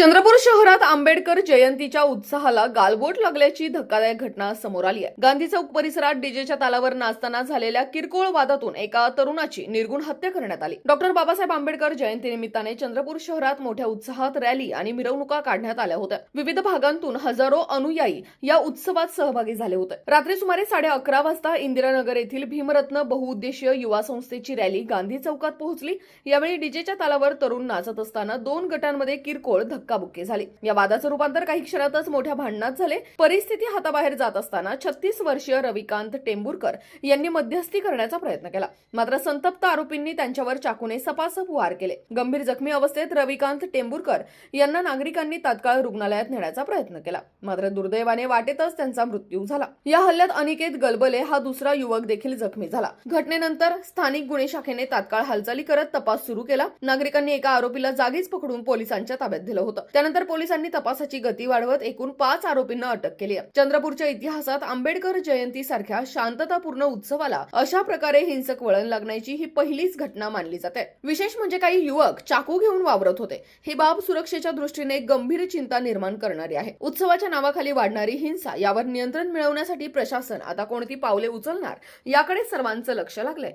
चंद्रपूर शहरात आंबेडकर जयंतीच्या उत्साहाला गालबोट लागल्याची धक्कादायक घटना समोर आली आहे। गांधी चौक परिसरात डीजेच्या तालावर नाचताना झालेल्या किरकोळ वादातून एका तरुणाची निर्गुण हत्या करण्यात आली। डॉक्टर बाबासाहेब आंबेडकर जयंतीनिमित्ताने चंद्रपूर शहरात मोठ्या उत्साहात रॅली आणि मिरवणुका काढण्यात आल्या होत्या। विविध भागांतून हजारो अनुयायी या उत्सवात सहभागी झाले होते। रात्री सुमारे 11:30 वाजता इंदिरानगर येथील भीमरत्न बहुउद्देशीय युवा संस्थेची रॅली गांधी चौकात पोहोचली। यावेळी डीजेच्या तालावर तरुण नाचत असताना दोन गटांमध्ये किरकोळ धक्काबुक्की झाली। या वादाचं रूपांतर काही क्षणातच मोठ्या भांडणात झाले। परिस्थिती हाताबाहेर जात असताना 36 वर्षीय रविकांत टेंभुरकर यांनी मध्यस्थी करण्याचा प्रयत्न केला, मात्र संतप्त आरोपींनी त्यांच्यावर चाकूने सपासप वार केले। गंभीर जखमी अवस्थेत रविकांत टेंभुरकर यांना नागरिकांनी तात्काळ रुग्णालयात नेण्याचा प्रयत्न केला, मात्र दुर्दैवाने वाटेतच त्यांचा मृत्यू झाला। या हल्ल्यात अनिकेत गलबले हा दुसरा युवक देखील जखमी झाला। घटनेनंतर स्थानिक गुन्हे शाखेने तात्काळ हालचाली करत तपास सुरू केला। नागरिकांनी एका आरोपीला जागीच पकडून पोलिसांच्या ताब्यात दिलं होतं। त्यानंतर पोलिसांनी तपासाची गती वाढवत एकूण 5 आरोपींना अटक केली आहे। चंद्रपूरच्या इतिहासात आंबेडकर जयंती सारख्या शांततापूर्ण उत्सवाला अशा प्रकारे हिंसक वळण लागण्याची ही पहिलीच घटना मानली जाते। विशेष म्हणजे काही युवक चाकू घेऊन वावरत होते। ही बाब सुरक्षेच्या दृष्टीने गंभीर चिंता निर्माण करणारी आहे। उत्सवाच्या नावाखाली वाढणारी हिंसा यावर नियंत्रण मिळवण्यासाठी प्रशासन आता कोणती पावले उचलणार याकडे सर्वांचं लक्ष लागलंय।